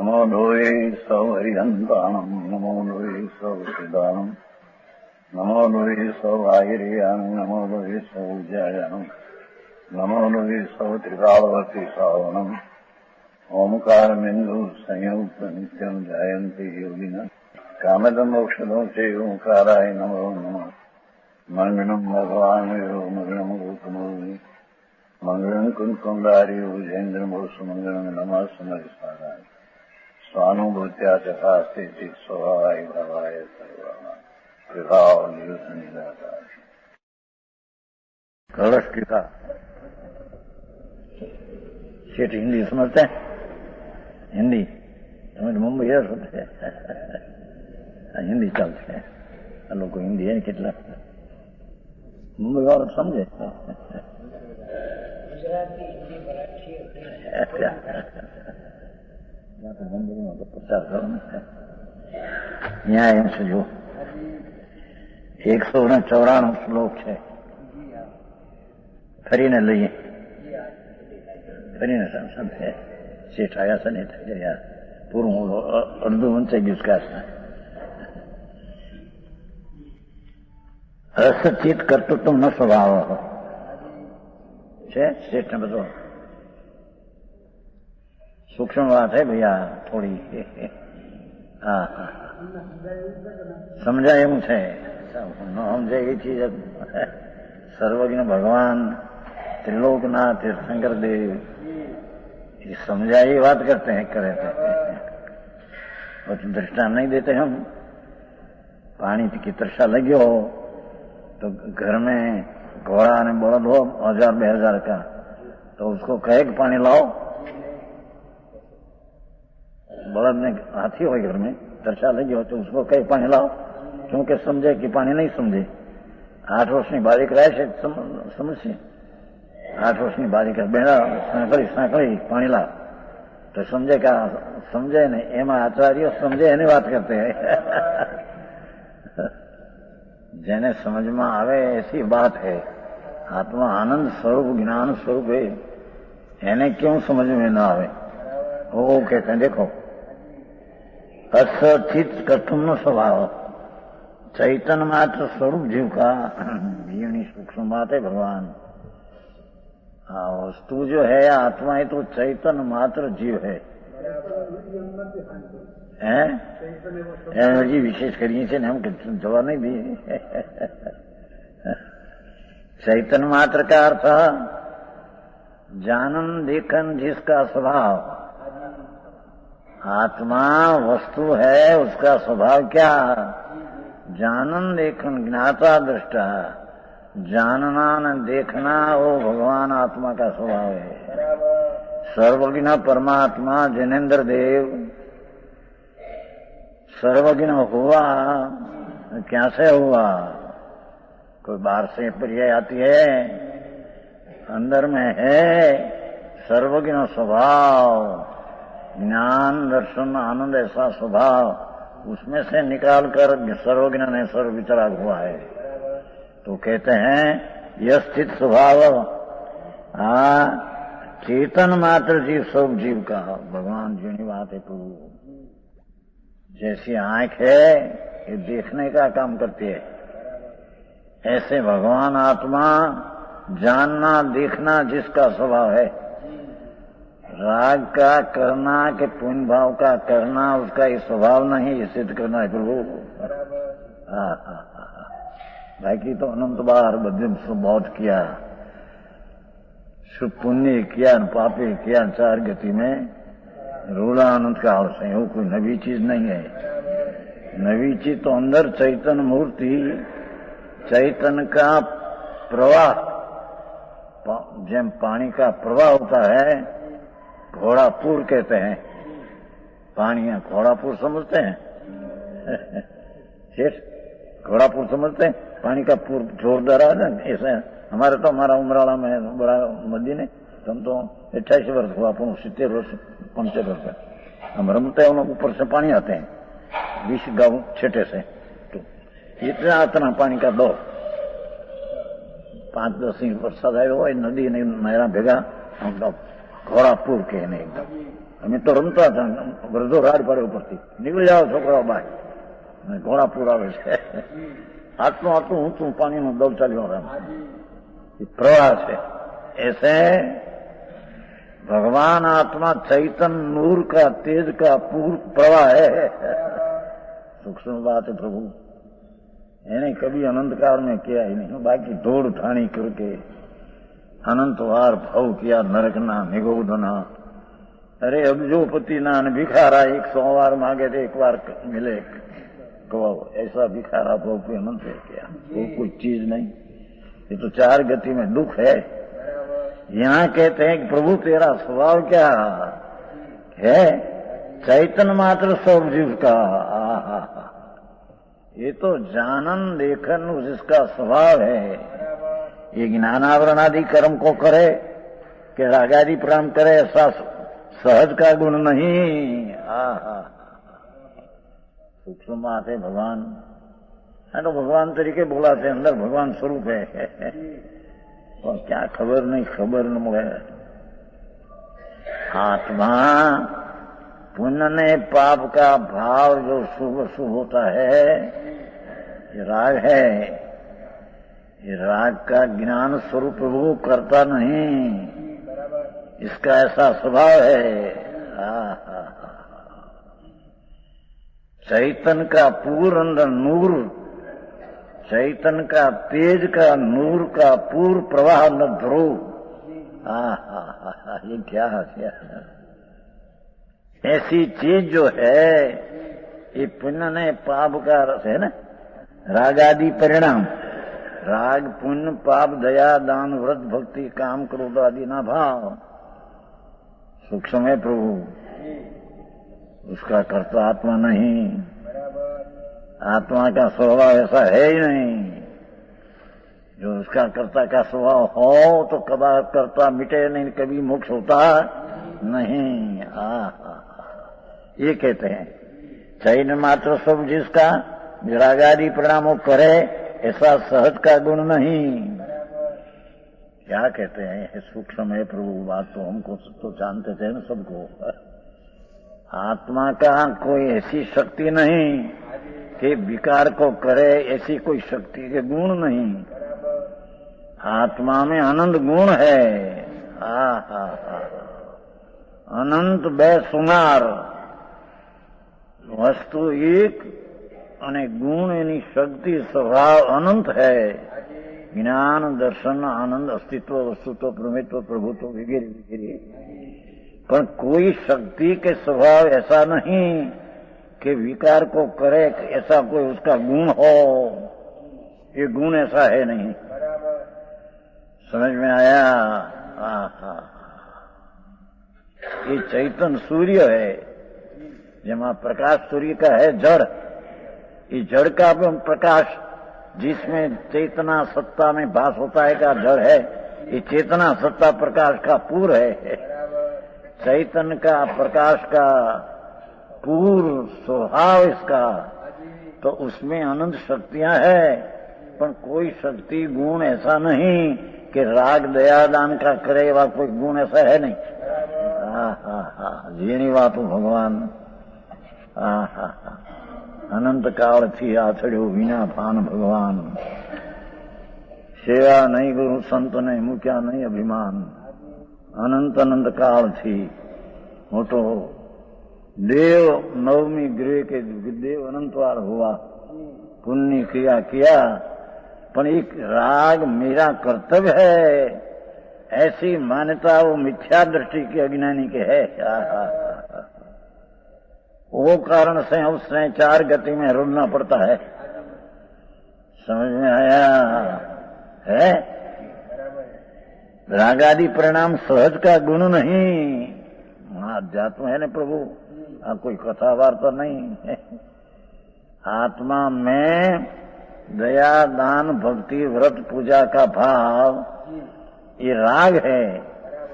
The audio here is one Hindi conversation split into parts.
नमो लोये सौहरिहन्ताणम् नमो लोये सौहृदानम् नमो लोये सौभागिर्यानम् नमो लोये सौज्यायानम् नमो लोये सौत्रिकालवर्ति सावनम् ओंकारमिन्दु संयुक्त नित्यम् जायन्ति योगिनः कामदम् मोक्षदम् च ओंकाराय नमो नमः मंगलम् भगवान् मंगलम् गौतमोनि मंगलम् कुंकुंडारि उजेन्द्रमोसु मंगलम् नमः समरिसाराय स्वानुभूत्या चकास्ते स्वभावाय भावाय सर्वाणां विभाव निदाकार कलश टीका सेठ हिंदी समझते हैं? हिंदी તમે મુંબઈ હશે हिंदी ચાલશે આ લોકો हिंदी है કેટલા मुंबई वाला समझे गुजराती हिंदी मराठी मुंबई में तो प्रचार करो न्याय से जो 194 શ્લોક છે ફરીને લઈએ ફરીને સમજે શેઠ આવ્યા છે ને થઈ પૂરું અડધું વંચાઈ ગયું કાશના રસચિત કર્તૃત્વ નો સ્વભાવ છે શેઠ ને બધો सूक्ष्म बात है भैया थोड़ी हाँ समझा एवं है समझे ये चीज सर्वज्ञ भगवान त्रिलोकनाथ तीर्थंकर देव ये समझा ये बात करते हैं करे थे और दृष्टांत नहीं देते हम पानी की तृषा लगी हो तो घर में घोड़ा ने बलद हो 1000-2000 का तो उसको कहे कि पानी लाओ बलद ने हाथी हो घर में तृषा लगी हो तो उसको कहे पानी लाओ क्योंकि समझे कि पानी नहीं समझे 8 વર્ષની બાળક રહે છે સમજશે 8 વર્ષની બાળક બેડા સાંકળી પાણી લા तो समझे क्या समझे नहीं एम आचार्य समझे एनी बात करते हैं जेने समझ में आवे ऐसी बात है आत्मा आनंद स्वरूप ज्ञान स्वरूप है एने क्यों समझ में न आवे वो कहते हैं देखो असचित कथम नो स्वभाव चैतन्य मात्र स्वरूप जीव का जीवनी सूक्ष्म बात है भगवान वस्तु जो है आत्मा है तो चैतन्य मात्र जीव है एनर्जी विशेष करिए से हम जवाब नहीं दिए चैतन्य मात्र का अर्थ जानन देखन जिसका स्वभाव आत्मा वस्तु है उसका स्वभाव क्या जानन देखन ज्ञाता दृष्टा जानना न देखना वो भगवान आत्मा का स्वभाव है सर्वज्ञ परमात्मा जैनेन्द्र देव सर्वज्ञ हुआ क्या से हुआ कोई बाहर से पर्याय आती है अंदर में है सर्वज्ञ स्वभाव ज्ञान दर्शन आनंद ऐसा स्वभाव उसमें से निकाल कर सर्वज्ञ ने सर्व वितराग हुआ है तो कहते हैं यह स्थित स्वभाव चेतन मात्र जीव सब जीव का भगवान जीवनी बात है प्रभु जैसी आंख है ये देखने का काम करती है ऐसे भगवान आत्मा जानना देखना जिसका स्वभाव है राग का करना के पुण्य भाव का करना उसका ये स्वभाव नहीं ये सिद्ध करना है प्रभु बाकी तो अनंत बार बद्यम बहुत किया शुभ पुण्य किया पापी किया 4 गति में रूढ़ा अनंत काल से वो कोई नवी चीज नहीं है नवी चीज तो अंदर चैतन्य मूर्ति चैतन्य का प्रवाह जब पानी का प्रवाह होता है घोड़ापुर कहते हैं पानी घोड़ापुर समझते हैं शेष घोड़ापुर समझते हैं पानी का पूर जोरदार है ना ऐसे हमारे तो हमारा उमराला में बड़ा नदी ने हम तो 28 वर्ष हुआ अपन 70 वर्ष 75 वर्ष हम रमते हैं ऊपर से पानी आते हैं 20 गाँव छेटे से तो इतना पानी का दौर 5-10 इंच बरसात आयो હોય નદી ને નહેરા ભેગા ઘોડાપુર કે એને એકદમ અમે તો રમતા હતા, વૃદ્ધો રાડ પડે ઉપરથી, નીકળી જાઓ છોકરાઓ બહાર, ઘોડાપુર આવે છે. આટલું આટલું ઊંચું પાણીનું દવ ચાલ્યો રમ प्रवाह है. ऐसे भगवान आत्मा चैतन्य नूर का तेज का पूर्ण प्रवाह है. सूक्ष्म बात है प्रभु. इन्हें कभी अनंत काल में किया ही नहीं, बाकी दौड़ ठाणी करके अनंत वार भव किया, नरकना निगोदना. अरे अब्जोपति ना भिखारा 100 बार मांगे थे, एक बार मिले कहो, ऐसा भिखारा भव पे अनंत किया. वो कोई चीज नहीं, ये तो 4 गति में दुख है. यहाँ कहते हैं कि प्रभु तेरा स्वभाव क्या है? चैतन्य मात्र सब जीव का. ये तो जानन देखन जिसका स्वभाव है. ये ज्ञानावरण आदि कर्म को करे कि रागादि प्राण करे, ऐसा सहज का गुण नहीं. सूक्ष्म बात है भगवान. तो भगवान तरीके बोला थे, अंदर भगवान स्वरूप है, और क्या खबर नहीं, खबर न मुझे. आत्मा पुण्य ने पाप का भाव जो शुभ शुभ होता है, ये राग है. ये राग का ज्ञान स्वरूप वो करता नहीं, इसका ऐसा स्वभाव है. चैतन्य का पूर्ण अंदर नूर, चैतन्य का तेज का नूर का पूर्ण प्रवाह न ध्रुव. ये क्या है? ऐसी चीज जो है, ये पुण्य ने पाप का रस है ना, राग आदि परिणाम. राग पुण्य पाप दया दान व्रत भक्ति काम क्रोध आदि ना भाव सूक्ष्म है प्रभु. उसका कर्ता आत्मा नहीं. आत्मा का स्वभाव ऐसा है ही नहीं. जो उसका कर्ता का स्वभाव हो तो कभी कर्ता मिटे नहीं, कभी मोक्ष होता नहीं. ये कहते हैं चैतन्य मात्र सब जिसका रागादि परिणामों करे, ऐसा सहज का गुण नहीं. क्या कहते हैं? सूक्ष्म है प्रभु. बात तो हमको तो जानते थे ना सबको. आत्मा का कोई ऐसी शक्ति नहीं कि विकार को करे, ऐसी कोई शक्ति के गुण नहीं. आत्मा में अनंत गुण है. अनंत बेसुमार वस्तु एक અને ગુણ એની શક્તિ સ્વભાવ અનંત है. જ્ઞાન દર્શન આનંદ अस्तित्व वस्तुत्व प्रमेत्व प्रभुत्व वगैरह वगैरह. पर कोई शक्ति के स्वभाव ऐसा नहीं कि विकार को करे, ऐसा कोई उसका गुण हो. ये गुण ऐसा है नहीं. समझ में आया? ये चैतन्य सूर्य है, जेमा प्रकाश सूर्य का है जड़. ये जड़ का प्रकाश जिसमें चेतना सत्ता में भास होता है का जड़ है. ये चेतना सत्ता प्रकाश का पूर्व है. चैतन्य का प्रकाश का पूर्व स्वभाव इसका, तो उसमें अनंत शक्तियां है. पर कोई शक्ति गुण ऐसा नहीं कि राग दया दान का करे, वा कोई गुण ऐसा है नहीं. जेनी बात भगवान. अनंत काल थी आथड़ो विना भान भगवान. सेवा नहीं गुरु संत नहीं, मुक्या नहीं अभिमान. अनंत अनंत काल थी. मोटो देव नवमी गृह के देव अनंतवार हुआ, पुण्य क्रिया किया. पर एक राग मेरा कर्तव्य है, ऐसी मान्यता वो मिथ्या दृष्टि के अज्ञानी के है. वो कारण से उसने 4 गति में रुलना पड़ता है. समझ में आया है? रागादि परिणाम सहज का गुण नहीं. अध्यात्म है न प्रभु, कोई कथा वार्ता नहीं है. आत्मा में दया दान भक्ति व्रत पूजा का भाव, ये राग है.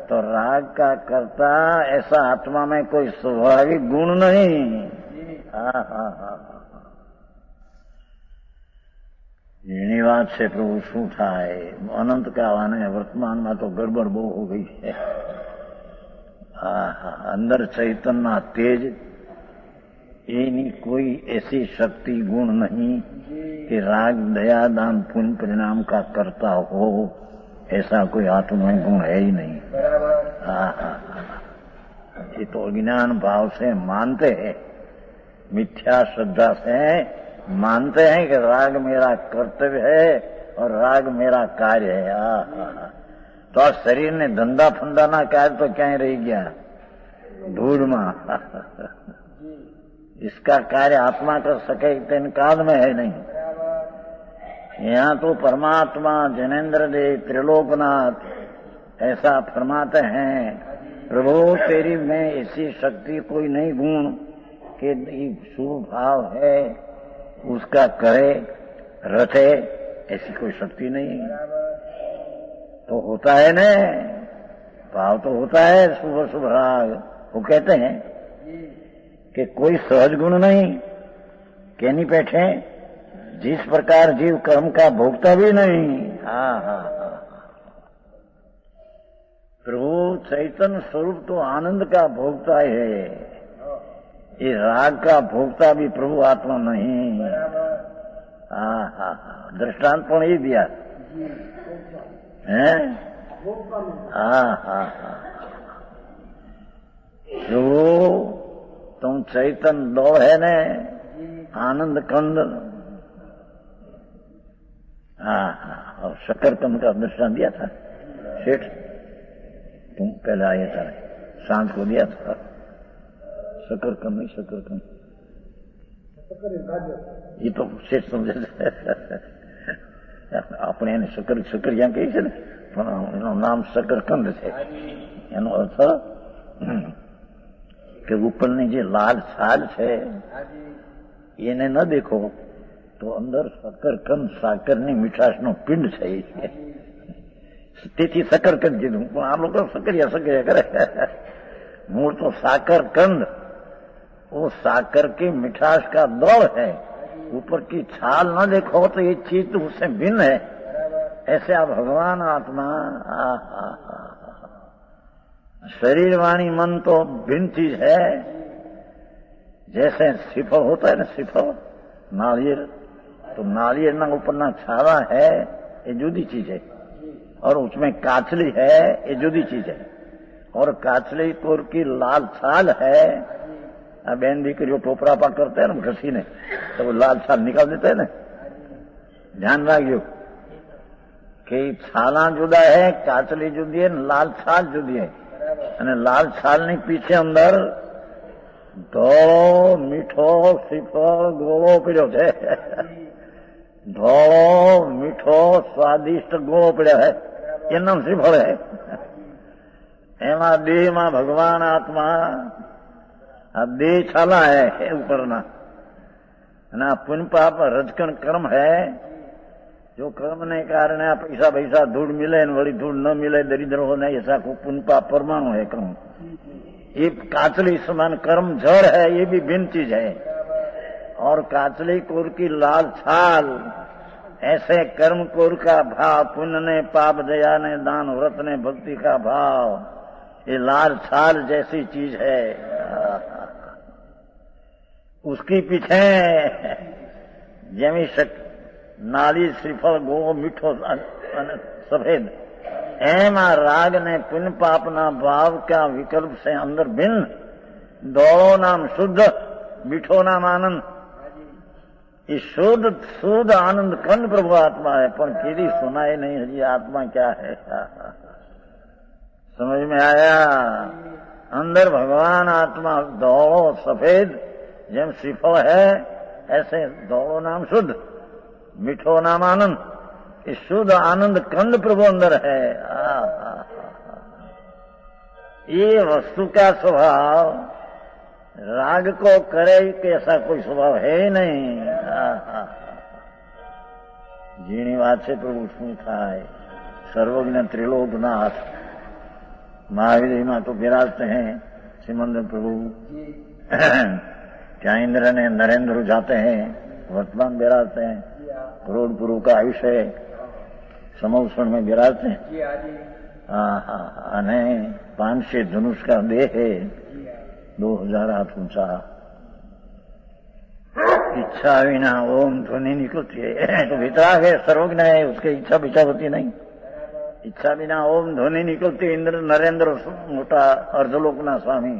तो राग का कर्ता ऐसा आत्मा में कोई स्वाभाविक गुण नहीं. એની વાત છે પ્રભુ. શું થાય? અનંત કાળ અને વર્તમાનમાં તો ગડબડ બહુ હો ગઈ છે. अंदर चैतन्य तेज, एनी कोई ऐसी शक्ति गुण नहीं कि राग दया दान पुण्य परिणाम का करता हो, ऐसा कोई आत्मा में गुण है ही नहीं। ये तो अज्ञान भाव से मानते हैं, मिथ्या श्रद्धा से मानते हैं कि राग मेरा कर्तव्य है और राग मेरा कार्य है। तो आज शरीर ने धंधा फंदा ना कार्य तो क्या रह गया, धूल में। इसका कार्य आत्मा कर सके तेन काल में है नहीं। यहाँ तो परमात्मा जनेन्द्र देव त्रिलोकनाथ ऐसा फरमाते हैं, प्रभु तेरी में ऐसी शक्ति कोई नहीं गुण कि शुभ भाव है उसका करे रचे, ऐसी कोई शक्ति नहीं। तो होता है न, भाव तो होता है शुभ शुभ राग। वो कहते हैं कि कोई सहज गुण नहीं, कह नहीं बैठे, जिस प्रकार जीव कर्म का भोगता भी नहीं। प्रभु चैतन्य स्वरूप तो आनंद का भोगता है, ये राग का भोगता भी प्रभु आत्मा नहीं। दृष्टांत पण ये दिया है। प्रभु तुम चैतन्य दो है ने, आनंद कंद। और शकरकंद का दृष्टांत दिया था सेठ, तुम पहले आए था, सांझ को दिया था। शकरकंद नहीं, शकरकंद ये तो सेठ समझे આપણે એને શકરિયા કહી છે ને, પણ એનું નામ શકરકંદ છે। એનો અર્થ કે ઉપરની જે લાલ છાલ છે એને ન દેખો તો અંદર શકરકંદ સાકરની મીઠાશનો પિંડ છે, તેથી શકરકંદ કીધું। પણ આ લોકો શકરિયા શકરિયા કરે। મૂળ તો साकरकंद, वो साकर की मिठास का दौड़ है। ऊपर की छाल न देखो तो ये चीज तो उससे भिन्न है। ऐसे आप भगवान आत्मा, शरीर वाणी मन तो भिन्न चीज है। जैसे श्रीफल होता है ना, श्रीफल नारियल, तो नारियल ना ऊपर ना छाला है, ये जुदी चीज है। और उसमें काचली है, ये जुदी चीज है। और काचली कोर की लाल छाल है। बहन दीकरी टोपरा पा करते हैं ना घसी ने, तो वो लाल छाल निकाल देते हैं ना। ध्यान रखियो कि छाला जुदा है, काचली जुदी है, लाल छाल जुदी है। અને લાલ છાલની પીછે અંદર ધોળો મીઠો શ્રીફળ ગોળો પડ્યો છે। ધોળો મીઠો સ્વાદિષ્ટ ગોળો પડ્યો है, એ નામ શ્રીફળ है। એમાં દેહમાં ભગવાન આત્મા, देह छाला है ऊपरना, पुण्य पाप रजकन कर्म है। जो कर्म ने कारण है पैसा पैसा धूल मिले वही धूल न मिले, दरिद्र होने ऐसा को पुण्य पाप परमाणु है कर्म। ये काचली समान कर्म जड़ है, ये भी भिन्न चीज है। और काचली कोर की लाल छाल, ऐसे कर्म कोर का भाव, पुण्य ने पाप दया ने दान व्रत ने भक्ति का भाव, ये लाल छाल जैसी चीज है। उसकी पीछे जमी नाली श्रीफल गो मीठो सफेद, एमा राग ने पुण्य पाप ना भाव का विकल्प से अंदर भिन्न। दौड़ो नाम शुद्ध, मीठो नाम आनंद। ये शुद्ध शुद्ध आनंद कंद प्रभु आत्मा है, पर किसी सुनाई नहीं हजी आत्मा क्या है। समझ में आया? अंदर भगवान आत्मा दौड़ो सफेद जेम श्रीफल है, ऐसे दौड़ो नाम शुद्ध, मीठो नाम आनंद। इस शुद्ध आनंद कंद प्रभु अंदर है। ये वस्तु का स्वभाव राग को करे कि ऐसा कोई स्वभाव है ही नहीं। जीनी बात से प्रभु શું થાય? सर्वज्ञ त्रिलोकनाथ महावीर में तो विराजते हैं सिमंदर प्रभु। क्या इंद्र ने नरेंद्र जाते हैं, वर्तमान विराजते हैं, करोड़ गुरु का आयुष्य समोषण में विराजते हैं। અને 500 धनुष का देह है, 2000 हाथ ऊंचा। इच्छा विना ओम ध्वनि निकलती है तो वितराग है, सर्वज्ञ है, उसके इच्छा विचा होती नहीं। इच्छा बिना ओम ध्वनि निकलती। इंद्र नरेंद्र मोटा अर्धलोकना स्वामी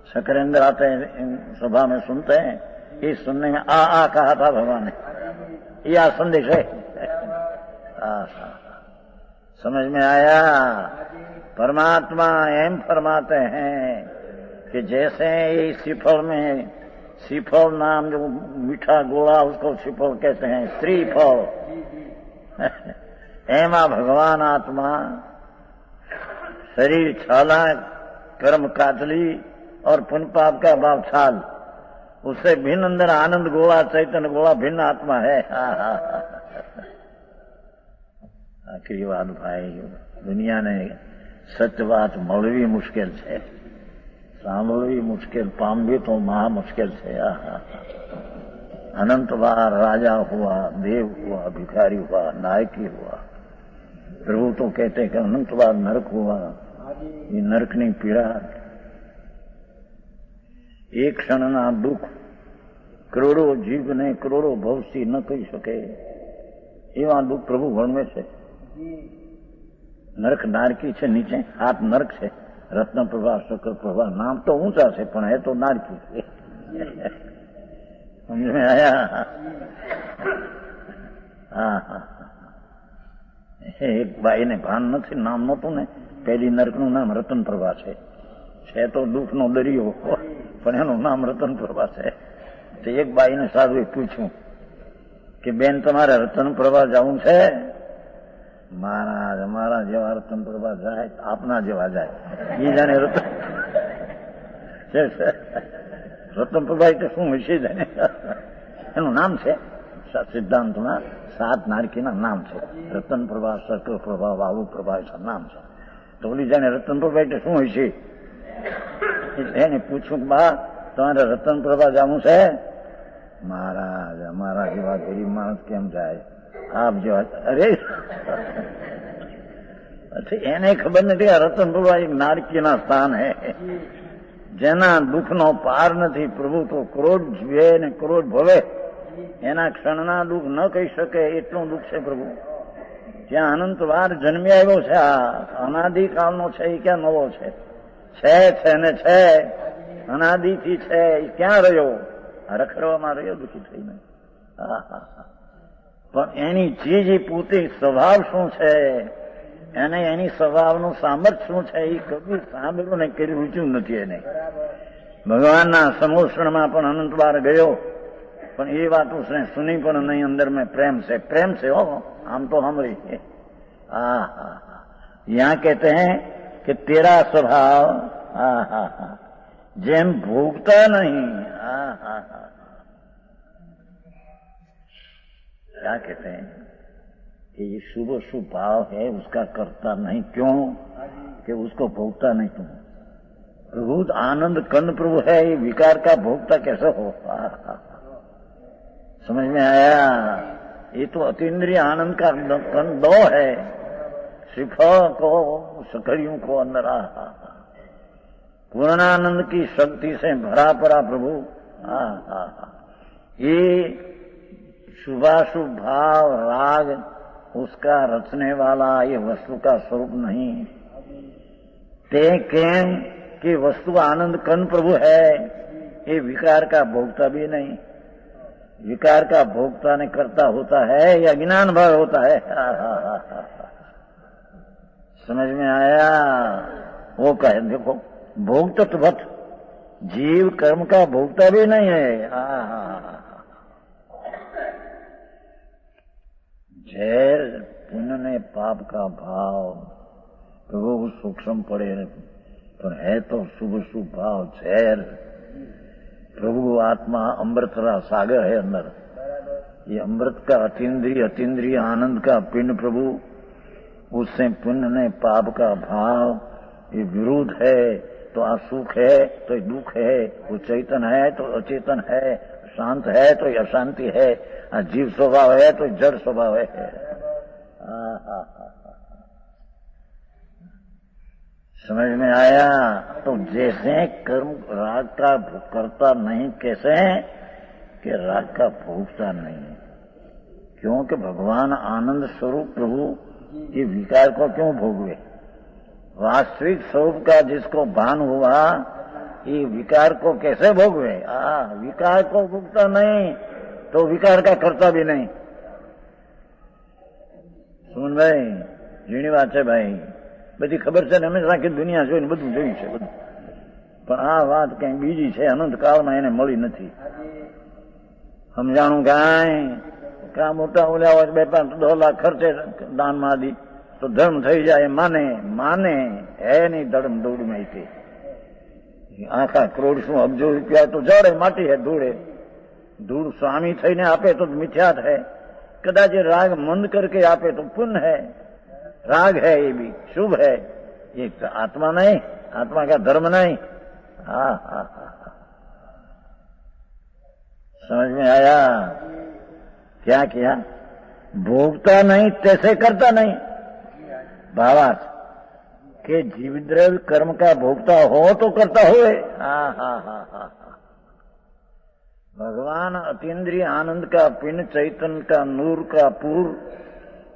शकरेंद्र आते हैं सभा में, सुनते हैं। इस सुनने में आ कहा था भगवान ने, यह संदेश है। समझ में आया? परमात्मा एम फरमाते हैं कि जैसे ये श्रीफल में, श्रीफल नाम जो मीठा गोला उसको श्रीफल कहते हैं, श्रीफल। एमा भगवान आत्मा शरीर छाला, कर्म कातली और पुण्य पाप का भाव छाल, उससे भिन्न अंदर आनंद गोला, चैतन्य गोला भिन्न आत्मा है। आखिरी बात भाई, दुनिया ने सत्य बात મળવી મુશ્કેલ છે, સાંભળવી મુશ્કેલ, પામવી તો મહા મુશ્કેલ છે। अनंत बार राजा हुआ, देव हुआ, भिखारी हुआ, नायकी हुआ। प्रभु तो कहते कि अनंत बार नरक हुआ। ये नरकनी पीड़ा, एक क्षणना दुख करोड़ों जीवने करोड़ों भवसी न કહી શકે એવા દુઃખ પ્રભુ વર્ણવે છે। નરક નારકી છે, નીચે હાથ નરક છે। રત્ન પ્રભા, શક્ર પ્રભા, નામ તો ઊંચા છે પણ હે તો નારકી છે। समझ में आया? એક બાઈને ભાન નથી, નામ નહોતું ને। પહેલી નરકનું નામ રતન પ્રભા છે તો દુઃખનો દરિયો, પણ એનું નામ રતન પ્રભા છે। તો એક બાઈને સાધુએ પૂછ્યું કે બેન તમારે રતન પ્રભા જવું છે? મહારાજ અમારા જેવા રતન પ્રભા જાય, આપના જેવા જાય। એ જાણે રતન પ્રભા એટલે શું હશે જાણે, એનું નામ છે સિદ્ધાંતમાં 7 નારકીના નામ છે। રતન પ્રભા, શક્ર પ્રભા, વાયુ પ્રભા, એ નામ છે। તો ઓલી જાણે રતન પ્રભા એટલે શું હશે? એને પૂછ્યું બા તમારે રતન પ્રભા જવું છે? મહારાજ અમારા જેવા ગરીબ માણસ કેમ જાય, આપ જેવા। અરે એને ખબર નથી આ રતન પ્રભા એક નારકીના સ્થાન હે, જેના દુઃખનો પાર નથી। પ્રભુ તો ક્રોધ જીવે ને ક્રોધ ભવે, એના ક્ષણના દુઃખ ન કહી શકે એટલું દુઃખ છે પ્રભુ। ત્યાં અનંતવાર જન્મી આવ્યો છે, આ અનાદિકાળનો છે, એ ક્યાં નવો છે? છે ને છે, અનાદિથી છે, એ ક્યાં રહ્યો? રખડવામાં રહ્યો દુઃખી થઈને। પણ એની ચીજ પોતે સ્વભાવ શું છે, એને એની સ્વભાવનું સામર્થ્ય શું છે, એ કભી સાંભળ્યું ને કર્યું રૂચ્યું નથી એને। ભગવાનના સમોષણમાં પણ અનંતવાર ગયો, પણ એ વાત उसने सुनी પણ નહીં। અંદર में प्रेम से हो, આમ તો સાંભળી। यहाँ कहते हैं कि तेरा स्वभाव જેમ ભોગતા नहीं। क्या कहते हैं कि ये शुभ शुभ भाव है, उसका करता नहीं। क्यों? कि उसको भोगता नहीं तुम। प्रभु आनंद कंद प्रभु है, ये विकार का भोगता कैसे हो? समझ में आया? ये तो अतीन्द्रिय आनंद का कंद 2 है, श्रीफल को, सकरियों को अंदर। पूर्णानंद की शक्ति से भरा पड़ा प्रभु। ये शुभाशुभ भाव राग उसका रचने वाला ये वस्तु का स्वरूप नहीं। ते केम कि वस्तु आनंद कंद प्रभु है, ये विकार का भोगता भी नहीं। विकार का भोगता ने करता होता है या ज्ञान भाव होता है? समझ में आया? वो कहे देखो, भोग तत्वत जीव कर्म का भोगता भी नहीं है। झेर पुण्य ने पाप का भाव प्रभु सूक्ष्म पड़े, पर है तो शुभ शुभ भाव झेर। प्रभु आत्मा अमृतरा सागर है अंदर। ये अमृत का अतीन्द्रिय आनंद का पिंड प्रभु, उससे पुण्य ने पाप का भाव, ये विरोध है तो असुख है तो दुख है, वो चैतन है तो अचेतन है, शांत है तो अशांति है, जीव स्वभाव है तो जड़ स्वभाव है। समझ में आया? तो जैसे कर्म राग का करता नहीं, कैसे कि राग का भोगता नहीं, क्योंकि भगवान आनंद स्वरूप प्रभु ये विकार को क्यों भोगवे? वास्तविक स्वरूप का जिसको भान हुआ ये विकार को कैसे भोगवे? विकार को भोगता नहीं तो विकार का करता भी नहीं। सुन भाई, झीणी વાત છે ભાઈ, બધી ખબર છે ને, હંમેશા કે દુનિયા જોઈને બધું જોયું છે બધું, પણ આ વાત કઈ બીજી છે, અનંત કાળમાં એને મળી નથી સમજાણું કાંઈ। કા મોટા ઓલા હોય 2-5 લાખ ખર્ચે દાનમાં આદિ તો ધર્મ થઈ જાય, માને માને હે નહીં ધર્મ દોડ માહિતી આખા કરોડ શું અબજો રૂપિયા તો જડે માટી હે ધૂળે, ધૂળ સ્વામી થઈને આપે તો મિથ્યા થાય, कदाच राग मंद करके आपे तो पुण्य है, राग है ये भी शुभ है, ये आत्मा नहीं, आत्मा का धर्म नहीं। समझ में आया? क्या किया? भोगता नहीं तैसे करता नहीं। भावार्थ के जीवद्रव्य कर्म का भोगता हो तो करता हुए। भगवान अतीन्द्रिय आनंद का पिंड, चैतन्य का नूर का पूर,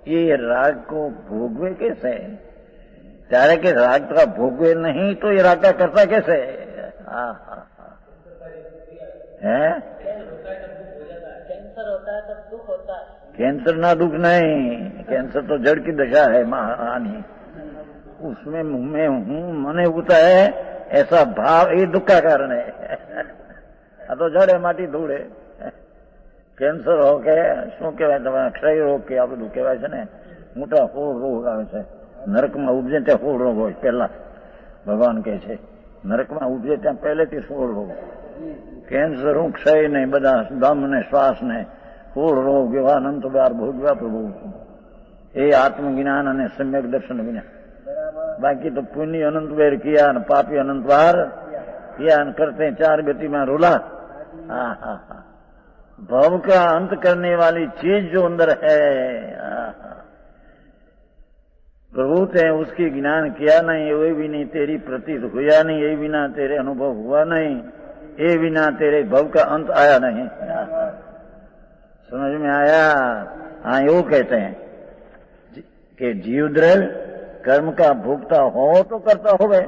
ये राग को भोगवे कैसे? ત્યારે કે રાગ का भोगवे नहीं तो ये राग का करता कैसे? है कैंसर होता है तब दुख होता है। कैंसर ना दुख नहीं, कैंसर तो जड़ की दशा है महारानी, उसमें मुंह में हूं मने होता है ऐसा भाव, ये दुख का कारण है। આ તો જડે માટી ધૂળે। કેન્સર હો કે શું કહેવાય તમારે, ક્ષય રોગ કે આ બધું કહેવાય છે ને, મોટા હોળ રોગ આવે છે, નરકમાં ઉપજે ત્યાં હોળ રોગ હોય પહેલા, ભગવાન કહે છે નરકમાં ઉપજે ત્યાં પહેલેથી હોળ રોગ, કેન્સર હું ક્ષય નહીં, બધા દમ ને શ્વાસ ને હોળ રોગ એવા અનંત વાર ભોગવ્યા પ્રભુ। એ આત્મજ્ઞાન અને સમ્યક દર્શન વિના, બાકી તો પુણ્ય અનંત વેર કિયા ને પાપી અનંત વાર किया करते 4 गति में रोला। भव का अंत करने वाली चीज जो अंदर है, प्रभु ते उसकी ज्ञान किया नहीं, ये भी नहीं तेरी प्रतीत हुआ नहीं, ये बिना तेरे अनुभव हुआ नहीं, ये बिना तेरे भव का अंत आया नहीं। समझ में आया? हाँ, यो कहते हैं कि जीवद्रव्य कर्म का भोगता हो तो करता होवे,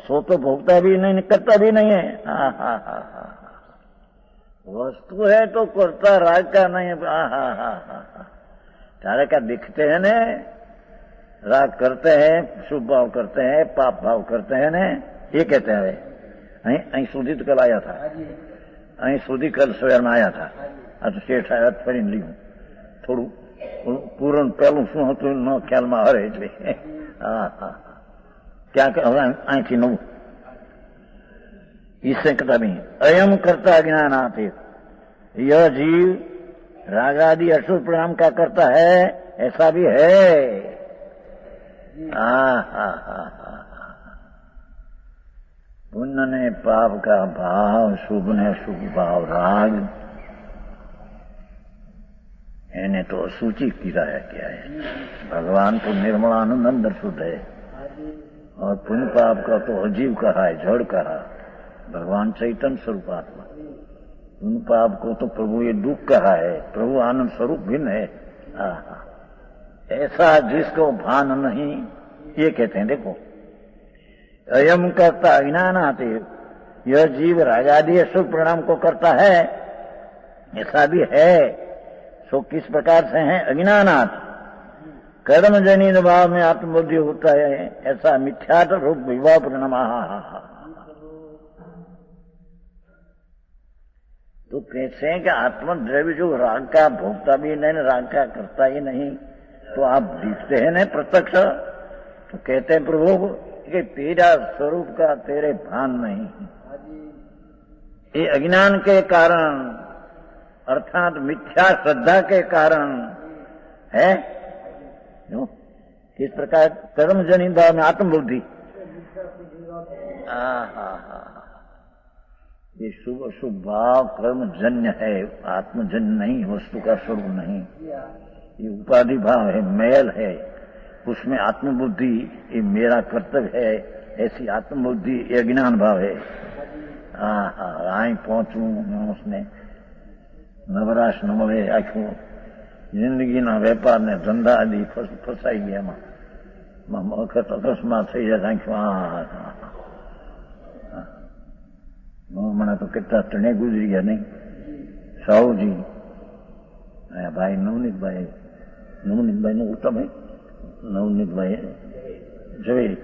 सो तो भोगता भी नहीं करता भी नहीं है। वस्तु है तो करता राग का नहीं। तारे का दिखते हैं ने, राग करते हैं, शुभ भाव करते हैं, पाप भाव करते हैं ने, ये कहते हैं। अहीं સુધી तो कल आया था, अहीं સુધી कल सवेर में आया था। आज શેઠ આવ્યા ફરીને લીધું, થોડું પૂરણ પહેલું શું હતું ન ખ્યાલમાં હરે એટલે क्या आंखी नौ इससे कथा नहीं। अयम करता अज्ञान आते, यह जीव रागादि अशुभ परिणाम का करता है, ऐसा भी है। पुण्य ने पाप का भाव, शुभ ने शुभ भाव राग, इन्हें तो असूची किराया क्या है। भगवान तो निर्मलानंद अंदर शुद्ध है, और पुण्य पाप का तो अजीव कहा है, जड़ कहा। भगवान चैतन्य स्वरूप आत्मा, पुण्य पाप को तो प्रभु ये दुख कहा है, प्रभु आनंद स्वरूप भिन्न है। ऐसा जिसको भान नहीं, ये कहते हैं। देखो, अयम करता अज्ञान आते, यह जीव रागादि अशुभ परिणाम को करता है, ऐसा भी है। सो किस प्रकार से है? अज्ञानात्, कर्म जनित भाव में आत्मबुद्धि होता है, ऐसा मिथ्यात्व रूप विभाव परिणाम। तो कैसे हैं कि आत्मद्रव्य जो राग का भोगता भी नहीं, राग का करता ही नहीं, तो आप दिखते हैं ना प्रत्यक्ष, तो कहते हैं प्रभु कि तेरा स्वरूप का तेरे भान नहीं। ये अज्ञान के कारण अर्थात मिथ्या श्रद्धा के कारण है। किस प्रकार? कर्म जनित भाव में आत्मबुद्धि। ये शुभ अशुभ भाव कर्म जन्य है, आत्मजन्य नहीं, वस्तु का स्वरूप नहीं। ये उपाधि भाव है, मैल है, उसमें आत्मबुद्धि, ये मेरा कर्तव्य है, ऐसी आत्मबुद्धि ये ज्ञान भाव है। हाँ हाँ आई पहुंचू उसने નવરાશ ન મળે, આખું જિંદગીના વેપાર ને ધંધા આદિ ફસાઈ ગયા એમાં વખત અકસ્માત થઈ જાય આખું હમણાં તો કેટલા ત્રણે ગુજરી ગયા નહીં. સાહુજી ભાઈ નવનીતભાઈ નું ઉત્તમભાઈ નવનીતભાઈ જોઈ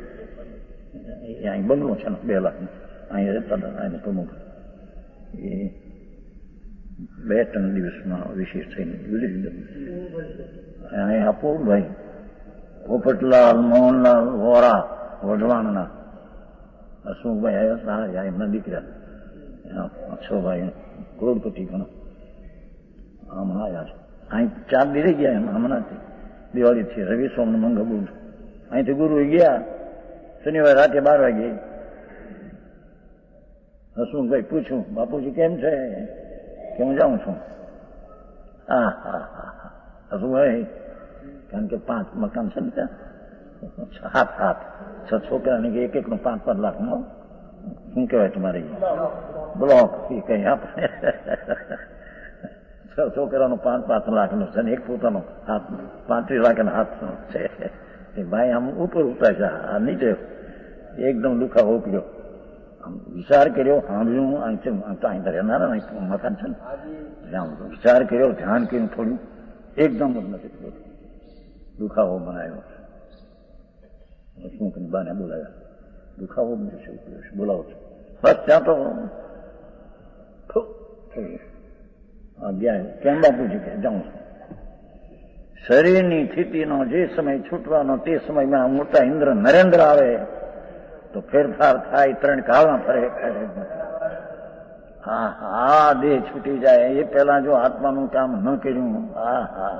અહીં બંગલો છે ને 2 લાખ અહીં રહેતા હતા અહીં પ્રમુખ એ 2-3 દિવસમાં વિશેષ થઈને ગુજરી ગયા. અહીં અપૂરભાઈ પોપટલાલ મોહનલાલ વોરા વઢવાણના હસમુખભાઈ આવ્યા હતા એમના દીકરા અક્ષોભાઈ કરોડપતિ ઘણો આમાં આવ્યા છે. અહીં 4 દી રહી ગયા એમ હમણાંથી દિવાળીથી રવિ સોમ મંગળ બુધ અહીંથી ગુરુ ગયા. શનિવાર રાતે 12 વાગે હસમુખભાઈ પૂછ્યું બાપુજી કેમ છે કે હું જાઉં છું. હા હા હા હસમુખભાઈ કારણ કે 5 મકાન છે ને ત્યાં 7 છોકરાને કે એક નો 5-5 લાખનો શું કહેવાય તમારે બ્લોક એ કઈ આપણે 6 છોકરાનો 5-5 લાખનો છે ને એક પોતાનો 35 લાખનો હાથ છે. એ ભાઈ આમ ઉપર ઉતાર્યા છે આ નીચે એકદમ દુખાવો ઉપડ્યો. આમ વિચાર કર્યો સાંભળ્યું અહીં રહેનારા મકાન છે ને વિચાર કર્યો ધ્યાન કર્યું થોડું એકદમ જ નથી કર્યો દુખાવો બનાવ્યો. શું કરી બાને બોલાવ્યા દુખાવો બોલાવો છો બસ ત્યાં તો ગયા કેમ બાપુજી કે જાઉં છું. શરીરની સ્થિતિનો જે સમય છૂટવાનો તે સમયમાં મોટા ઇન્દ્ર નરેન્દ્ર આવે તો ફેરફાર થાય 3 કાળમાં ફરે. હા હા દેહ છૂટી જાય એ પહેલા જો આત્માનું કામ ન કર્યું. હા હા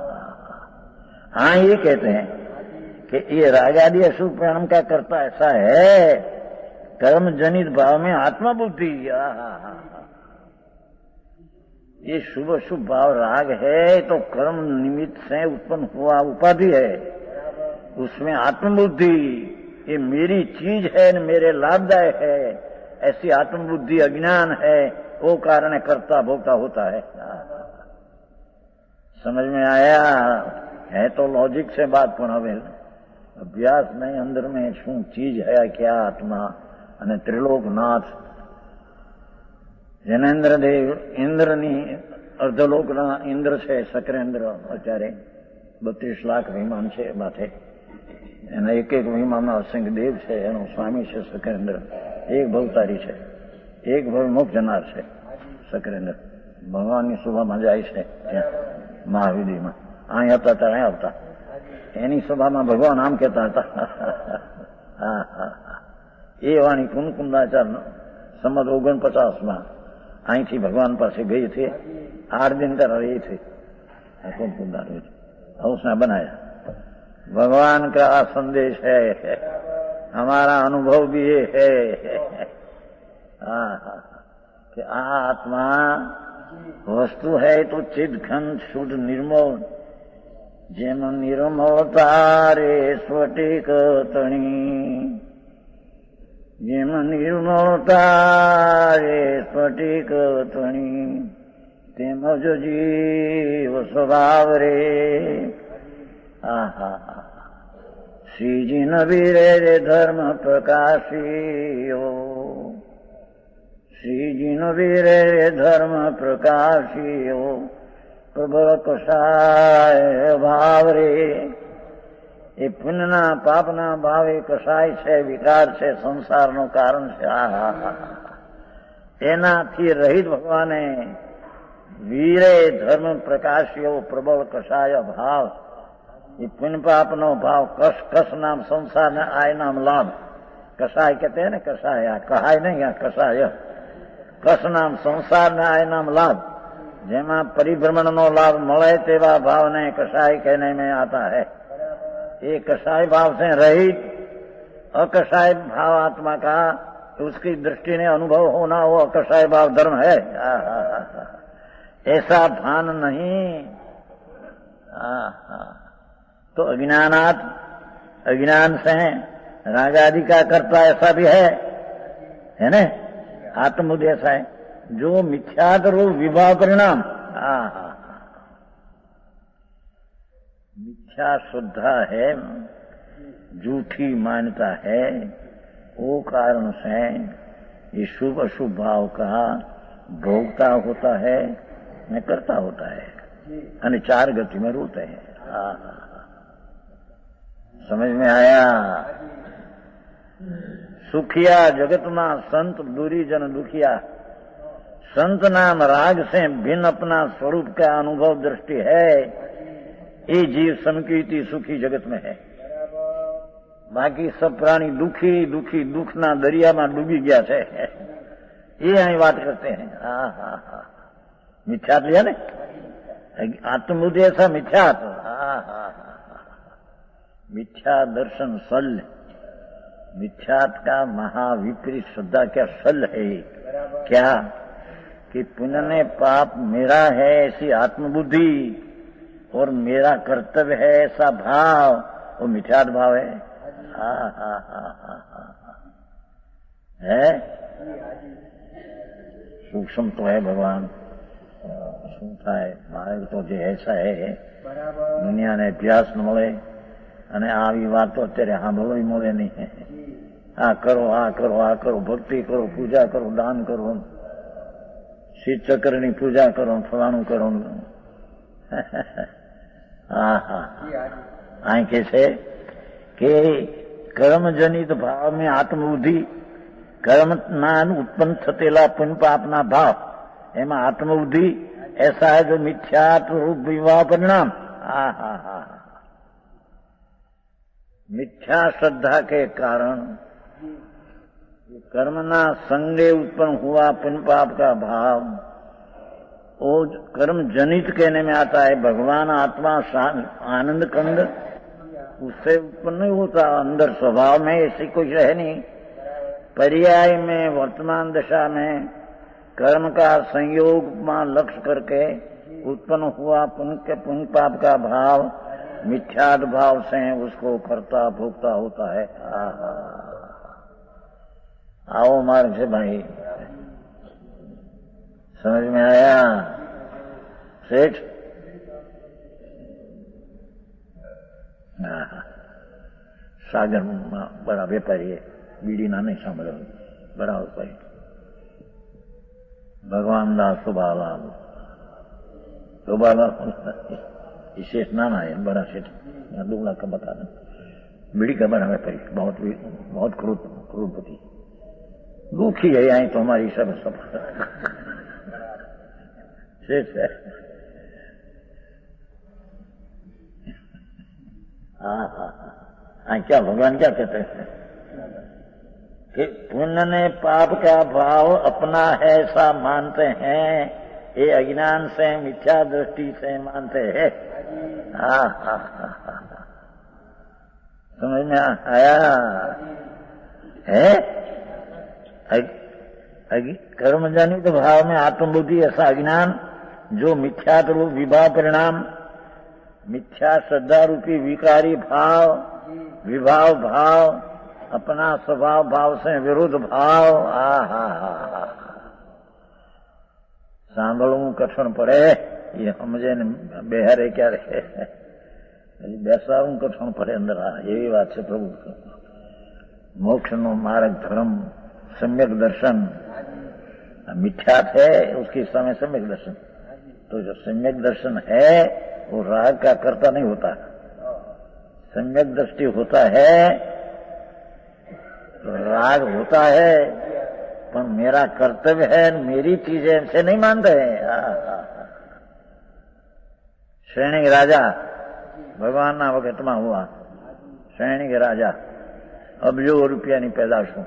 हाँ ये कहते हैं कि ये रागादि अशुभ परिणाम का करता ऐसा है कर्म जनित भाव में आत्मा बुद्धि. ये शुभ अशुभ भाव राग है तो कर्म निमित्त से उत्पन्न हुआ उपाधि है. उसमें आत्मबुद्धि ये मेरी चीज है न मेरे लाभदायक है ऐसी आत्मबुद्धि अज्ञान है वो कारण कर्ता भोक्ता होता है. समझ में आया है तो लॉजिक से बात पण હવે અભ્યાસ નહીં અંદર में શું ચીજ है क्या आत्मा અને ત્રિલોકનાથ જનેન્દ્રદેવ ઇન્દ્રની અર્ધલોકના ઇન્દ્ર છે શકરેન્દ્ર અત્યારે 32 લાખ વિમાન છે માથે એના એક વિમાનમાં અસંખ્ય દેવ છે એનો સ્વામી છે શકરેન્દ્ર. એક ભવતારી છે એક ભવ મોક્ષ જનાર છે શકરેન્દ્ર. ભગવાનની સભામાં જાય છે ત્યાં મહાવિધિમાં અહીં હતા ત્યારે આવતા એની સભામાં ભગવાન આમ કહેતા હતા. હા હા એ વાણી કુનકુંદાચાર સંમત 49માં અહીંથી ભગવાન પાસે ગઈ थी 8 दिन तक रही थी कुनकुंदा उसने बनाया. भगवान का संदेश है हमारा अनुभव भी ये है कि आत्मा वस्तु है तो चिदघन शुद्ध निर्मल જેમ નિર્મળતા રે સ્ફટિક તણી જેમ નિર્મળતા રે સ્ફટિક તણી તેમ જ જીવ સ્વભાવ રે. શ્રીજી નબીરે રે ધર્મ પ્રકાશીઓ શ્રીજી નબીરે રે ધર્મ પ્રકાશીઓ પ્રબળ કષાય ભાવ રે. એ પુણ્યના પાપના ભાવે કષાય છે વિકાર છે સંસારનું કારણ છે. એનાથી રહિત ભગવાને વીરે ધર્મ પ્રકાશ્યો પ્રબળ કષાય ભાવ. એ પુण्य પાપનો ભાવ કસ કસ નામ સંસાર ને આય નામ લાભ કષાય કહેते हैं ને કષાય કહાય નહીં કષાય કસ નામ સંસાર ને આય નામ લાભ જેમાં પરિભ્રમણનો લાભ મળે તેવા ભાવને कषाय कहने में आता है. ये कषाय भाव से रहित अकषाय भाव आत्मा का उसकी दृष्टि ने अनुभव होना वो अकषाय भाव धर्म है. ऐसा भान नहीं. तो अज्ञानात अज्ञान से राग आदि का कर्ता ऐसा भी है ना, आत्मबुद्धि ऐसा है जो मिथ्यात रूप विभाव परिणाम, मिथ्या श्रद्धा है, झूठी मान्यता है, वो कारण से ये शुभ अशुभ भाव का भोगता होता है, न करता होता है, અને चार गति में रूते हैं। समझ में आया? सुखिया जगत में संत दूरी जन दुखिया, संत नाम राग से भिन्न अपना स्वरूप का अनुभव दृष्टि है, ये जीव समकीर्ति सुखी जगत में है। बाकी सब प्राणी दुखी दुखी दुख ना दरिया में डूबी गया है, ये અહીં बात करते हैं। मिथ्यात लिया ने, आत्मबुद्धि ऐसा मिथ्यात, मिथ्या दर्शन सल, मिथ्यात का महाविपरीत श्रद्धा क्या सल है, क्या कि पुण्य ने पाप मेरा है ऐसी आत्मबुद्धि और मेरा कर्तव्य है ऐसा भाव, वो मिथ्यात भाव है। है सूक्ष्म तो है भगवान, શું થાય મારે તો જે ऐसा है દુનિયાને અભ્યાસ ન મળે અને આવી વાતો અત્યારે સાંભળવી મળે નહીં। આ કરો આ કરો આ કરો, ભક્તિ કરો, પૂજા કરો, દાન કરો, શીત ચક્રની પૂજા કરો, ફલાણું કરો। અહીં કે છે કે કર્મજનિત ભાવ में આત્મબુદ્ધિ, કર્મના ઉત્પન્ન થતેલા પુण्य પાપના ભાવ એમાં આત્મબુદ્ધિ ऐसा है जो मिथ्यात्व रूप विवाह परिणाम। मिथ्या श्रद्धा के कारण कर्मना संगे उत्पन्न हुआ पुण्य पाप का भाव, वो कर्म जनित कहने में आता है। भगवान आत्मा आनंद कंद उससे उत्पन्न नहीं होता, अंदर स्वभाव में ऐसी कुछ है नहीं। पर्याय में वर्तमान दशा में कर्म का संयोग में लक्ष्य करके उत्पन्न हुआ पुण्य पाप का भाव मिथ्याद भाव से उसको करता भोगता होता है। आओ मार्ग से भाई, समझ में आया सेठ? सागर में बड़ा व्यापारी है, बीड़ी ना नहीं सांभळ्यो, बड़ा व्यापारी भगवान दास सुबालाल शेठ नाना है, बड़ा सेठ, 2 लाख का बता दें, बीड़ी का बड़ा व्यापारी, बहुत क्रोधपति, दुखी है। यहाँ तो हमारी सब सेठ है। हाँ, क्या भगवान क्या कहते हैं कि पुण्य ने पाप का भाव अपना है ऐसा मानते हैं, ये अज्ञान से मिथ्या दृष्टि से मानते हैं। समझ में आया है? कर्मजनित भाव में आत्मबुद्धि ऐसा अज्ञान जो मिथ्या रूप विभाव परिणाम, मिथ्या श्रद्धा रूपी विकारी भाव, विभाव भाव, अपना स्वभाव भाव से विरुद्ध भाव। सांभळવું कठिन पड़े, ये समझे ने बेहारे क्या रहे, बेसाવું कठिन पड़े अंदर। यही बात है प्रभु, मोक्ष नो मार्ग धर्म सम्यक दर्शन मिथ्यात है, उसके समय सम्यक दर्शन। तो जो सम्यक दर्शन है वो राग का कर्ता नहीं होता, सम्यक दृष्टि होता है, राग होता है, पर मेरा कर्तव्य है, मेरी चीजें से नहीं मानते हैं। श्रेणी राजा भगवान ना वक्त में हुआ, श्रेणी के राजा अबજો રૂપિયાની પેદાશો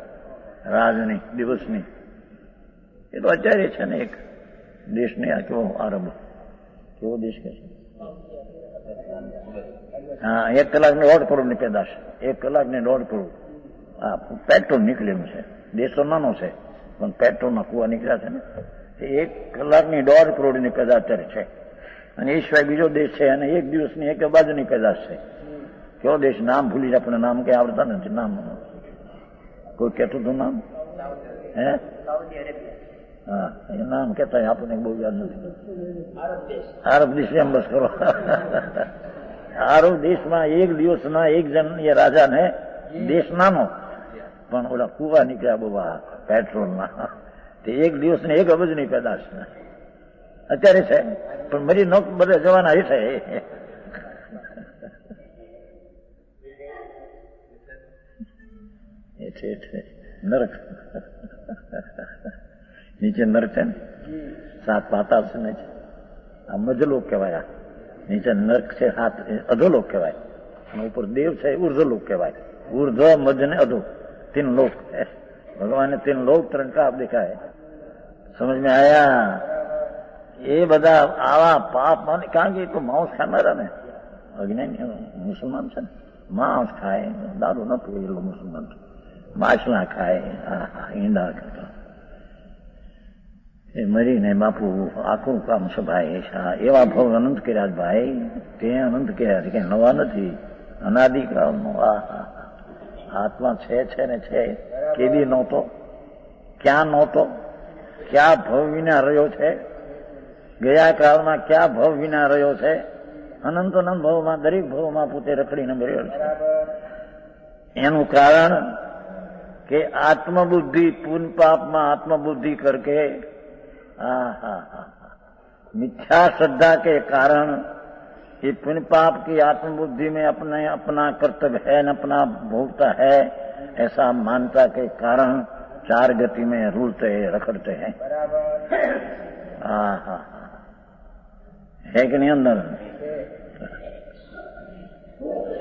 રાજની દિવસની, એ તો આચાર્ય છે ને એક દેશને। આ કેવો આરબ, કેવો દેશ કે છે? हाँ, 1 કલાકની 1.5 કરોડની પેદાશ, 1 કલાકની 1.5 કરોડ। પેટ્રોલ નીકળેલું છે, દેશ તો નાનો છે પણ પેટ્રોલના કુવા નીકળ્યા છે ને, 1 કલાકની 1.5 કરોડની પેદાશ અત્યારે છે। અને એ સિવાય બીજો દેશ છે અને 1 દિવસની 1 બાજુની પેદાશ છે। કેવો દેશ? નામ ભૂલી જાય, પણ નામ કઈ આવડતા નથી, નામ કોઈ કહેતું હતું નામ? હે? હા, એ નામ કહેતા આપણને બહુ યાદ નથી. આરબ દેશ એમ બસ કરો. આરબ દેશમાં એક દિવસના એક જણ એ રાજાને દેશ નાનો, પણ ઓલા કુવા નીકળ્યા બહુ પેટ્રોલના. તે એક દિવસને 1 અબજની પેદાશ અત્યારે છે, પણ મરી ન બધે જવાના હેઠે. નરક નીચે નરક છે ને, 7 પાતાળ છે ને, આ મજલોક કહેવાય. નીચે નરક છે, 7 અધોલોક કહેવાય, અને ઉપર દેવ છે, ઉર્ધ્વલોક કહેવાય. ઉર્ધ્વ, મધ્ય ને અધો, 3 લોક. ભગવાને 3 લોક 3 કાપ દેખાય. સમજ में आया? એ બધા આવા પાપ માને, કારણ કે એ તો માંસ ખાનારા ને, અજ્ઞાની મુસલમાન છે ને, માંસ ખાય, દારૂ ન પીવે એટલો મુસલમાન, માછલા ખાય, ઈંડા ખાતા. એ મરીને બાપુ આખું કામ છે ભાઈ. એવા ભાવ અનંત કર્યા ભાઈ, તે અનંત કર્યા છે કે નવા નથી, અનાદિકાળનો. આત્મા છે ને છે, કેદી નહોતો, ક્યાં નહોતો, ક્યાં ભવ વિના રહ્યો છે, ગયા કાળમાં ક્યાં ભવ વિના રહ્યો છે, અનંત અનંત ભવમાં, દરેક ભવમાં પોતે રખડીને મર્યો છે. એનું કારણ કે આત્મબુદ્ધિ, पुण्य पाप में आत्मबुद्धि करके मिथ्या श्रद्धा के कारण ये पुण्य पाप की आत्मबुद्धि में अपने अपना कर्तव्य है न अपना भोगता है, ऐसा मानता के कारण 4 गति में रूलते रखड़ते हैं. है कि नहीं? अंदर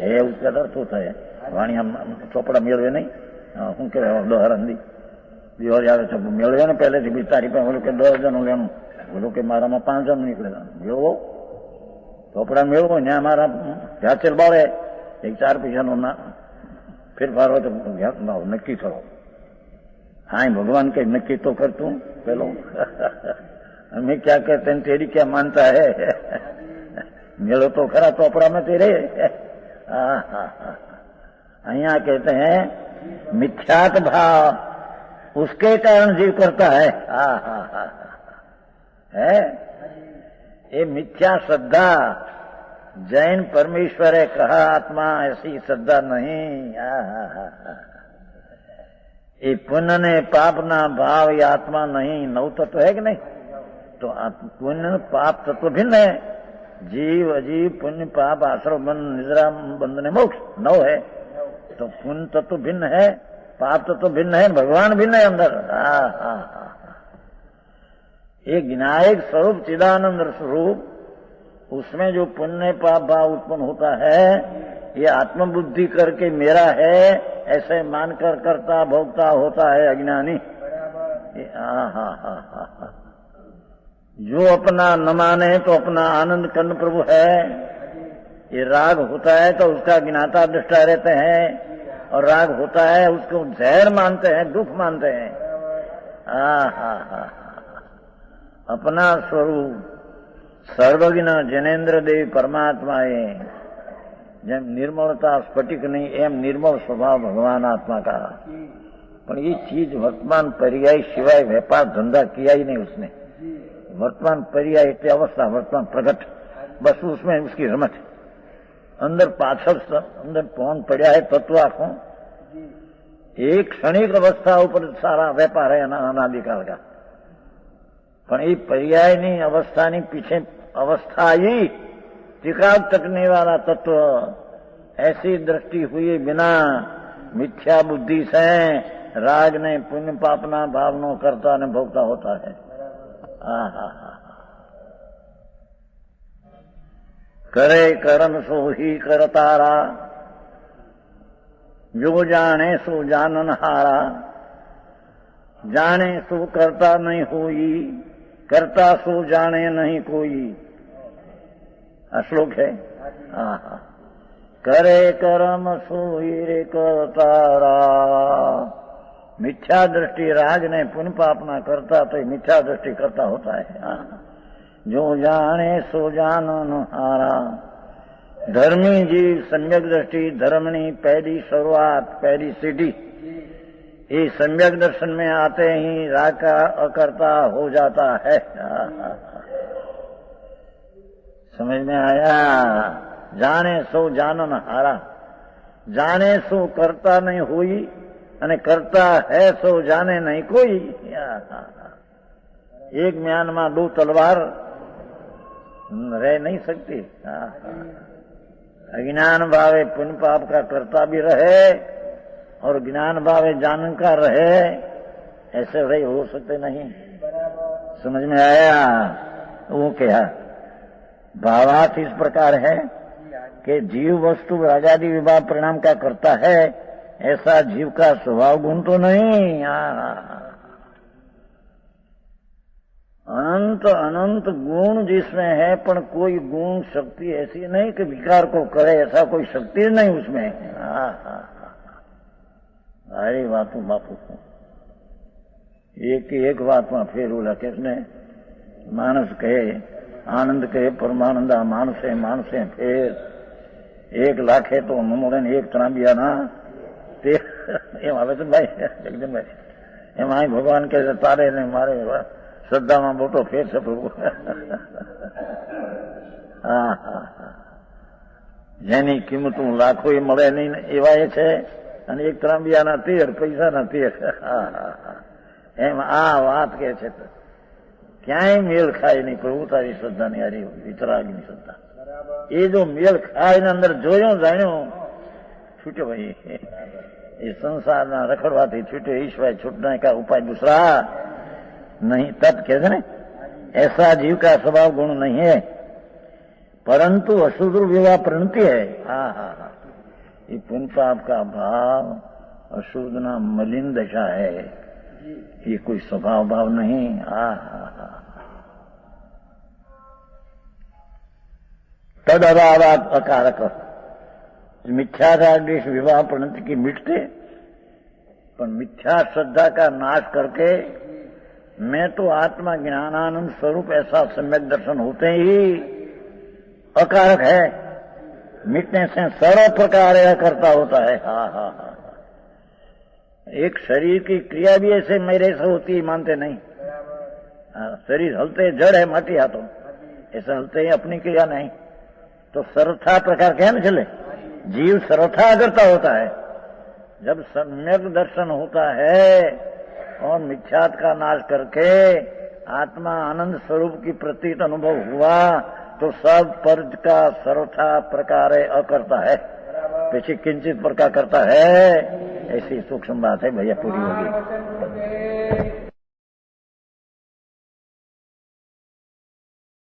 है उसका अर्थ होता है. वाणिया ચોપડા મેળવે નહીં, શું કહેવાય, દોહરંદી દિવસ આવે છે મેળવે ને પહેલેથી બી તારી પાસે બોલું કે 10 જણનું લેવાનું, બોલું કે મારામાં 5 જણ નીકળે. મેળવો ચોપડા મેળવો ને મારા વ્યાચેલ બાળે 1-4 પૈસાનો ના ફેરફાર હોય તો ભાવ નક્કી કરો. હા, ભગવાન કઈ નક્કી તો કરતું પેલો. અમે ક્યાં કહેते हैं तेरी क्या मानता है, मेलो तो खरा चौपड़ा में तेरे. यहाँ कहते हैं मिथ्यात भाव उसके कारण जीव करता है. है ये मिथ्या श्रद्धा. जैन परमेश्वरे कहा आत्मा ऐसी श्रद्धा नहीं. ये पुण्य ने पाप ना भाव ये आत्मा नहीं. 9 तत्व है कि नहीं? तो पुण्य पाप तत्व भिन्न है. जीव अजीव पुण्य पाप आश्रव बंध निद्रा बंध ने मोक्ष 9 है. तो पुण्य तत्व भिन्न है, पाप तत्व भिन्न है, भगवान भिन्न है अंदर. एक विनायक स्वरूप चिदानंद स्वरूप, उसमें जो पुण्य पाप भाव उत्पन्न होता है ये आत्मबुद्धि करके मेरा है ऐसे मानकर करता भोगता होता है अज्ञानी. जो अपना न माने तो अपना आनंद कर्ण प्रभु है. ये राग होता है तो उसका ज्ञाता दृष्टा रहते हैं, और राग होता है उसको जहर मानते हैं, दुख मानते हैं. अपना स्वरूप सर्वज्ञ जनेन्द्र देव परमात्मा है. જેમ નિર્મળતા સ્ફટિક નહીં એમ નિર્મળ સ્વભાવ ભગવાન આત્मा का. પણ ये चीज वर्तमान पर्याय सिवाय व्यापार धंधा किया ही नहीं उसने. वर्तमान पर्याय इतनी अवस्था, वर्तमान प्रकट, बस उसमें उसकी रमत. अंदर पाछल अंदर कौन पड़ा है तत्व आंखों. एक क्षणिक अवस्था ऊपर सारा व्यापार है अनादिकाल का. पण ये पर्यायनी अवस्थानी पीछे अवस्था ही टिकाव तकने वाला तत्व. ऐसी दृष्टि हुई बिना मिथ्या बुद्धि से राग ने पुण्य पापना भावनो करता ने भोगता होता है. करे कर्म सो ही करतारा, जो जाने सो जानन हारा. जाने सो करता नहीं होई, करता सो जाने नहीं कोई. श्लोक है. करे कर्म सो ही रे करतारा. मिथ्या दृष्टि राग ने पुण्य पापना करता तो मिथ्या दृष्टि करता होता है. जो जाने सो जानन हारा. धर्मी जीव सम्यक दृष्टि धर्मनी पहली शुरुआत, पहली सीढ़ी ये सम्यक दर्शन में आते ही राग का अकर्ता हो जाता है। समझ में आया? जाने सो जानन हारा, जाने सो करता नहीं हुई અને करता है सो जाने नहीं कोई। एक म्यान में दो तलवार रह नहीं सकती। अज्ञान भावे पुण्य पाप का करता भी रहे और ज्ञान भावे जानन का रहे, ऐसे रहे हो सकते नहीं। समझ में आया? वो क्या भावार्थ इस प्रकार है कि जीव वस्तु राजादि विभाग परिणाम का करता है, ऐसा जीव का स्वभाव गुण तो नहीं। अनंत अनंत गुण जिसमें है, पर कोई गुण शक्ति ऐसी नहीं कि विकार को करे, ऐसा कोई शक्ति नहीं उसमें। अरे बापू बापू एक बात में फेर बोला किसने? मानस कहे आनंद कहे परमानंदा, मानसे मानसे फेर 1 लाख है तो मोड़े ने एक तरह बिया ना તે એમ આવે છે ભાઈ જગદીશભાઈ, એમ અહીં ભગવાન કે તારે ને મારે શ્રદ્ધામાં મોટો ફેર છે પ્રભુ। જેની કિંમત લાખો એ મળે નહીં એવા એ છે, અને એક ત્રાંબિયાના 13 પૈસાના 13। એમ આ વાત કે છે ક્યાંય મેળ ખાય નહીં પ્રભુ તારી શ્રદ્ધાની હારી વિતરાગની શ્રદ્ધા। એ જો મેળ ખાય ને અંદર જોયો જાણ્યો छूटे भाई, इस संसार ना रखड़वाती छूटे, ईश्वर छूटने का उपाय दूसरा नहीं। तब कहते ना ऐसा जीव का स्वभाव गुण नहीं है, परंतु अशुद्ध विवाह प्रणति है। ये पुण्य पाप का भाव अशुद्ध ना मलिन दशा है, ये कोई स्वभाव भाव नहीं। तद अभावात अकारक, मिथ्या रागद्वेष विवाह प्रणति की मिटते, पर मिथ्या श्रद्धा का नाश करके मैं तो आत्मा ज्ञानानंद स्वरूप ऐसा सम्यक दर्शन होते ही अकारक है, मिटने से सर्व प्रकार करता होता है। एक शरीर की क्रिया भी ऐसे मेरे से होती है मानते नहीं। शरीर हलते जड़ है माटी हाथों, ऐसे हलते ही अपनी क्रिया नहीं, तो सर्वथा प्रकार क्या न चले, जीव सर्वथा करता होता है। जब सम्यक दर्शन होता है और मिथ्यात का नाश करके आत्मा आनंद स्वरूप की प्रतीत अनुभव हुआ, तो सब पर का सर्वथा प्रकार अकर्ता है, पीछे किंचित प्रकार करता है। ऐसी सूक्ष्म बात है भैया, पूरी होगी।